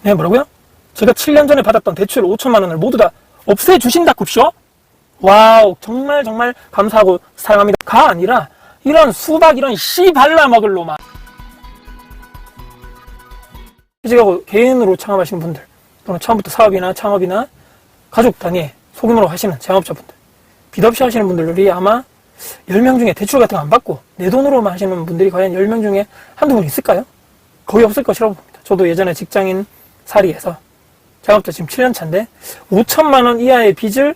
네, 뭐라고요? 제가 7년 전에 받았던 대출 5천만 원을 모두 다 없애주신다 굽쇼? 와우, 정말 감사하고 사용합니다. 가 아니라 이런 수박 이런 씨 발라 먹을 놈아. 취직하고 개인으로 창업하시는 분들, 또는 처음부터 사업이나 창업이나 가족 단위의 소규모로 하시는 자영업자분들, 빚 없이 하시는 분들이 아마 10명 중에 대출 같은 거 안 받고 내 돈으로만 하시는 분들이 과연 10명 중에 한두 분 있을까요? 거의 없을 것이라고 봅니다. 저도 예전에 직장인 사리에서 자영업자 지금 7년 차인데 5천만 원 이하의 빚을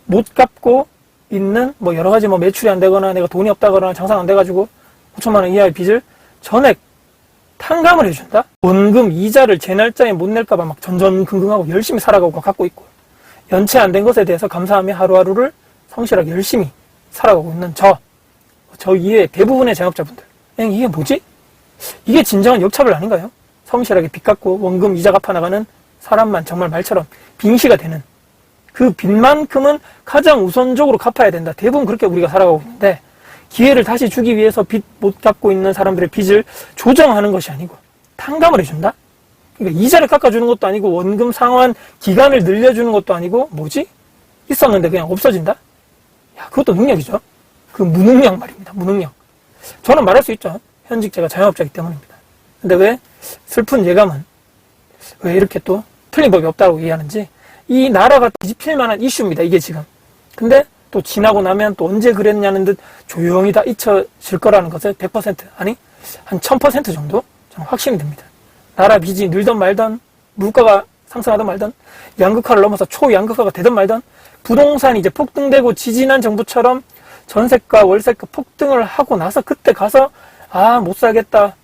못 갚고 있는 뭐 여러 가지 뭐 매출이 안 되거나 내가 돈이 없다거나 장사가 안 돼가지고 5천만 원 이하의 빚을 전액 탕감을 해준다? 원금 이자를 제 날짜에 못 낼까봐 막 전전긍긍하고 열심히 살아가고 갖고 있고, 연체 안 된 것에 대해서 감사하며 하루하루를 성실하게 열심히 살아가고 있는 저 이외의 대부분의 자영업자분들, 이게 뭐지? 이게 진정한 역차별 아닌가요? 성실하게 빚 갚고 원금 이자 갚아 나가는 사람만 정말 말처럼 빙시가 되는, 그 빚만큼은 가장 우선적으로 갚아야 된다. 대부분 그렇게 우리가 살아가고 있는데, 기회를 다시 주기 위해서 빚 못 갚고 있는 사람들의 빚을 조정하는 것이 아니고 탕감을 해준다? 그러니까 이자를 깎아주는 것도 아니고 원금 상환 기간을 늘려주는 것도 아니고, 뭐지? 있었는데 그냥 없어진다? 야, 그것도 능력이죠. 그 무능력 말입니다. 무능력. 저는 말할 수 있죠. 현직 제가 자영업자이기 때문입니다. 근데 왜 슬픈 예감은 왜 이렇게 또 틀린 법이 없다고 얘기하는지, 이 나라가 뒤집힐 만한 이슈입니다. 이게 지금. 근데 또 지나고 나면 또 언제 그랬냐는 듯 조용히 다 잊혀질 거라는 것을 100% 아니 한 1000% 정도 저는 확신이 듭니다. 나라 빚이 늘던 말던, 물가가 상승하던 말던, 양극화를 넘어서 초양극화가 되던 말던, 부동산이 이제 폭등되고 지지난 정부처럼 전세가 월세가 폭등을 하고 나서 그때 가서 못 살겠다,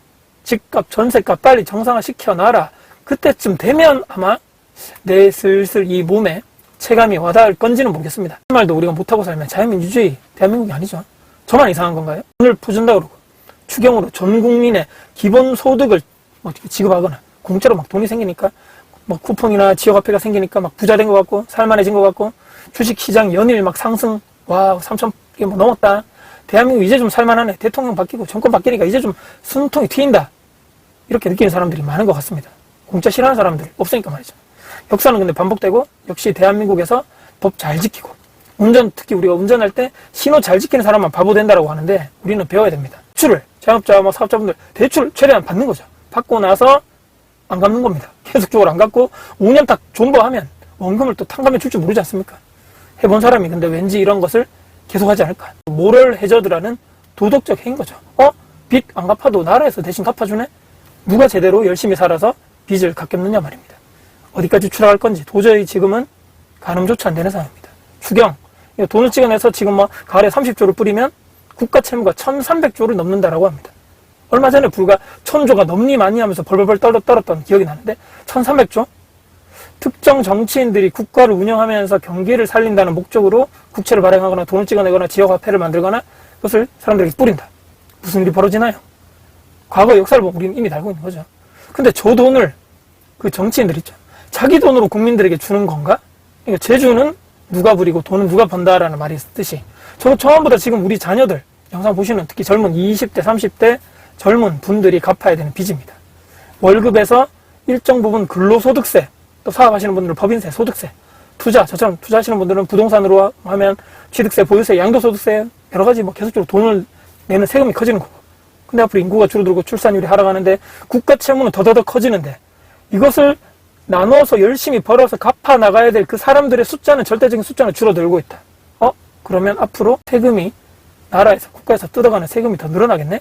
집값 전세값 빨리 정상화 시켜놔라, 그때쯤 되면 아마 내 슬슬 이 몸에 체감이 와닿을 건지는 모르겠습니다. 그 말도 우리가 못하고 살면 자유민주주의 대한민국이 아니죠. 저만 이상한 건가요? 돈을 퍼준다 그러고 추경으로 전 국민의 기본 소득을 지급하거나, 공짜로 막 돈이 생기니까 뭐 쿠폰이나 지역화폐가 생기니까 막 부자 된 것 같고 살만해진 것 같고, 주식시장 연일 막 상승, 와 3,000개 뭐 넘었다, 대한민국 이제 좀 살만하네, 대통령 바뀌고 정권 바뀌니까 이제 좀 숨통이 트인다, 이렇게 느끼는 사람들이 많은 것 같습니다. 공짜 싫어하는 사람들 없으니까 말이죠. 역사는 근데 반복되고, 역시 대한민국에서 법 잘 지키고, 운전, 특히 우리가 운전할 때 신호 잘 지키는 사람만 바보 된다라고 하는데, 우리는 배워야 됩니다. 대출을, 자영업자, 사업자분들 대출 최대한 받는 거죠. 받고 나서 안 갚는 겁니다. 계속적으로 안 갚고 5년 딱 존버하면 원금을 또 탕감해 줄지 모르지 않습니까? 해본 사람이 근데 왠지 이런 것을 계속하지 않을까. 모럴 해저드라는 도덕적 해인 거죠. 빚 안 갚아도 나라에서 대신 갚아주네? 누가 제대로 열심히 살아서 빚을 갚겠느냐 말입니다. 어디까지 추락할 건지 도저히 지금은 가늠조차 안 되는 상황입니다. 추경, 돈을 찍어내서 지금 가을에 30조를 뿌리면 국가 채무가 1300조를 넘는다라고 합니다. 얼마 전에 불과 1000조가 넘니 많니 하면서 벌벌벌 떨었던 기억이 나는데 1300조? 특정 정치인들이 국가를 운영하면서 경기를 살린다는 목적으로 국채를 발행하거나 돈을 찍어내거나 지역화폐를 만들거나 그것을 사람들에게 뿌린다. 무슨 일이 벌어지나요? 과거 역사를 보면 우리는 이미 알고 있는 거죠. 근데 저 돈을 그 정치인들 있죠. 자기 돈으로 국민들에게 주는 건가? 그러니까 재주는 누가 부리고 돈은 누가 번다라는 말이 있듯이, 저 처음보다 지금 우리 자녀들, 영상 보시는 특히 젊은 20대, 30대 젊은 분들이 갚아야 되는 빚입니다. 월급에서 일정 부분 근로소득세, 또 사업하시는 분들은 법인세, 소득세, 투자, 저처럼 투자하시는 분들은 부동산으로 하면 취득세, 보유세, 양도소득세, 여러 가지 계속적으로 돈을 내는 세금이 커지는 거고. 근데 앞으로 인구가 줄어들고 출산율이 하락하는데 국가 채무는 더더더 커지는데, 이것을 나눠서 열심히 벌어서 갚아 나가야 될 그 사람들의 숫자는, 절대적인 숫자는 줄어들고 있다. 그러면 앞으로 세금이 나라에서, 국가에서 뜯어가는 세금이 더 늘어나겠네?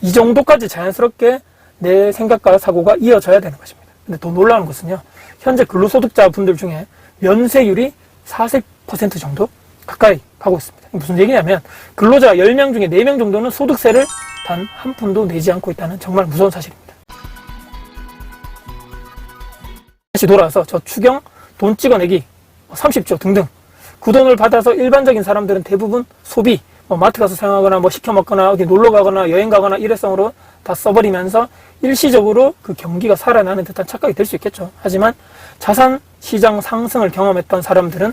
이 정도까지 자연스럽게 내 생각과 사고가 이어져야 되는 것입니다. 근데 더 놀라운 것은요, 현재 근로소득자 분들 중에 면세율이 40% 정도 가까이 가고 있습니다. 무슨 얘기냐면, 근로자 10명 중에 4명 정도는 소득세를 단 한 푼도 내지 않고 있다는 정말 무서운 사실입니다. 다시 돌아와서 저 추경, 돈 찍어내기, 30조 등등, 그 돈을 받아서 일반적인 사람들은 대부분 소비, 마트 가서 사용하거나 시켜 먹거나 어디 놀러 가거나 여행 가거나 일회성으로 다 써버리면서 일시적으로 그 경기가 살아나는 듯한 착각이 될 수 있겠죠. 하지만 자산 시장 상승을 경험했던 사람들은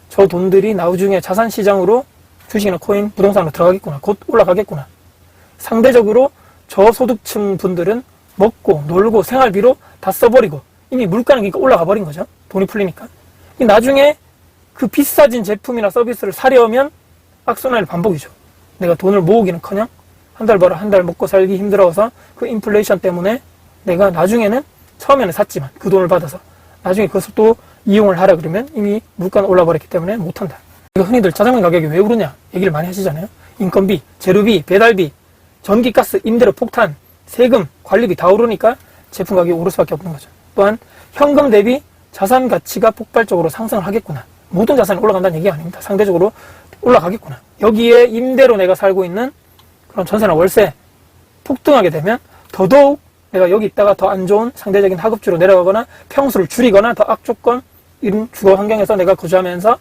저 돈들이 나중에 자산 시장으로 주식이나 코인, 부동산으로 들어가겠구나, 곧 올라가겠구나. 상대적으로 저소득층 분들은 먹고 놀고 생활비로 다 써버리고 이미 물가는 그러니까 올라가 버린 거죠. 돈이 풀리니까. 나중에 그 비싸진 제품이나 서비스를 사려면 악순환의 반복이죠. 내가 돈을 모으기는커녕 한 달 벌어 한 달 먹고 살기 힘들어서 그 인플레이션 때문에 내가 나중에는 처음에는 샀지만 그 돈을 받아서 나중에 그것을 또 이용을 하라 그러면 이미 물가는 올라버렸기 때문에 못한다. 흔히들 짜장면 가격이 왜 오르냐 얘기를 많이 하시잖아요. 인건비, 재료비, 배달비, 전기가스, 임대료 폭탄, 세금, 관리비 다 오르니까 제품 가격이 오를 수밖에 없는 거죠. 또한 현금 대비 자산 가치가 폭발적으로 상승을 하겠구나. 모든 자산이 올라간다는 얘기가 아닙니다. 상대적으로 올라가겠구나. 여기에 임대로 내가 살고 있는 그런 전세나 월세 폭등하게 되면 더더욱 내가 여기 있다가 더 안 좋은 상대적인 하급지로 내려가거나 평수를 줄이거나 더 악조건 이런 주거 환경에서 내가 거주하면서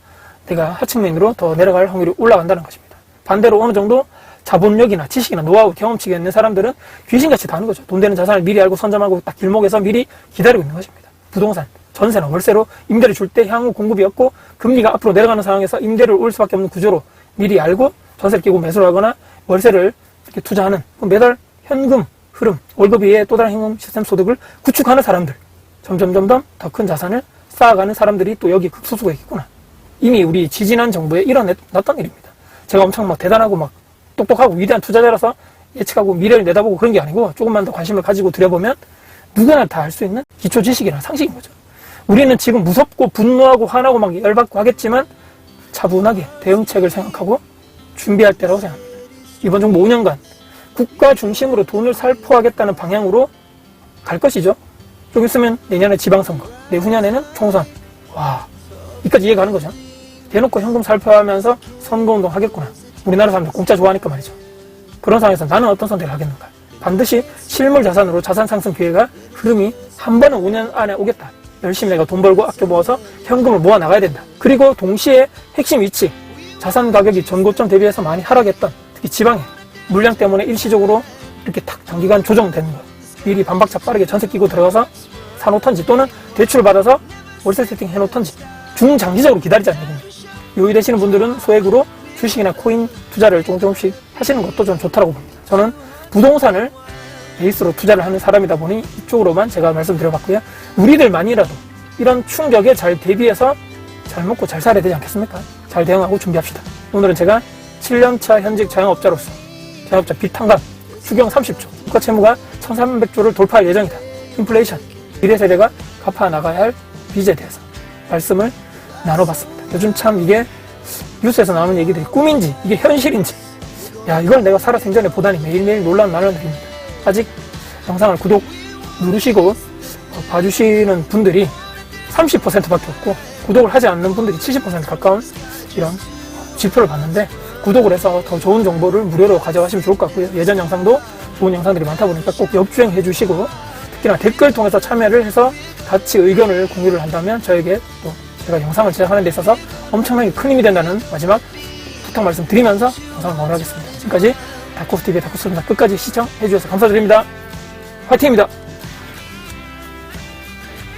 내가 하층민으로 더 내려갈 확률이 올라간다는 것입니다. 반대로 어느 정도 자본력이나 지식이나 노하우, 경험치가 있는 사람들은 귀신같이 다는 거죠. 돈 되는 자산을 미리 알고 선점하고 딱 길목에서 미리 기다리고 있는 것입니다. 부동산, 전세나 월세로 임대를 줄 때 향후 공급이 없고 금리가 앞으로 내려가는 상황에서 임대를 올 수밖에 없는 구조로 미리 알고 전세를 끼고 매수를 하거나 월세를 이렇게 투자하는 매달 현금 흐름, 월급 위에 또 다른 현금 시스템 소득을 구축하는 사람들, 점점 더 큰 자산을 쌓아가는 사람들이 또 여기 급소수가 있겠구나. 이미 우리 지지난 정부에 일어났던 일입니다. 제가 엄청 막 대단하고 막 똑똑하고 위대한 투자자라서 예측하고 미래를 내다보고 그런 게 아니고 조금만 더 관심을 가지고 들여보면 누구나 다 할 수 있는 기초 지식이나 상식인 거죠. 우리는 지금 무섭고 분노하고 화나고 막 열받고 하겠지만 차분하게 대응책을 생각하고 준비할 때라고 생각합니다. 이번 정부 5년간 국가 중심으로 돈을 살포하겠다는 방향으로 갈 것이죠. 좀 있으면 내년에 지방선거, 내후년에는 총선. 와, 이까지 이해가는 거죠. 대놓고 현금 살포하면서 선거운동 하겠구나. 우리나라 사람들 공짜 좋아하니까 말이죠. 그런 상황에서 나는 어떤 선택을 하겠는가. 반드시 실물 자산으로 자산 상승 기회가 흐름이 한 번은 5년 안에 오겠다. 열심히 내가 돈 벌고 아껴 모아서 현금을 모아 나가야 된다. 그리고 동시에 핵심 위치, 자산 가격이 전고점 대비해서 많이 하락했던 특히 지방에 물량 때문에 일시적으로 이렇게 탁 단기간 조정되는 것. 미리 반박차 빠르게 전세 끼고 들어가서 사놓던지 또는 대출 받아서 월세 세팅 해놓던지 중장기적으로 기다리지 않거든요. 요일되시는 분들은 소액으로 주식이나 코인 투자를 조금씩 하시는 것도 좀 좋다고 봅니다. 저는 부동산을 베이스로 투자를 하는 사람이다 보니 이쪽으로만 제가 말씀드려봤고요. 우리들만이라도 이런 충격에 잘 대비해서 잘 먹고 잘 살아야 되지 않겠습니까? 잘 대응하고 준비합시다. 오늘은 제가 7년차 현직 자영업자로서 자영업자 빚 탕감, 추경 30조, 국가 채무가 1300조를 돌파할 예정이다. 인플레이션, 미래 세대가 갚아 나가야 할 빚에 대해서 말씀을 나눠봤습니다. 요즘 참 이게 뉴스에서 나오는 얘기들이 꿈인지 이게 현실인지 이걸 내가 살아 생전에 보다니 매일매일 놀라운 나를 느낍니다. 아직 영상을 구독 누르시고 봐주시는 분들이 30%밖에 없고 구독을 하지 않는 분들이 70% 가까운 이런 지표를 봤는데 구독을 해서 더 좋은 정보를 무료로 가져가시면 좋을 것 같고요. 예전 영상도 좋은 영상들이 많다 보니까 꼭 역주행해 주시고 특히나 댓글 통해서 참여를 해서 같이 의견을 공유를 한다면 저에게 또 제가 영상을 제작하는 데 있어서 엄청나게 큰 힘이 된다는 마지막 부탁 말씀 드리면서 영상을 마무리하겠습니다. 지금까지 다코스TV의 다코스입니다. 끝까지 시청해 주셔서 감사드립니다. 화이팅입니다.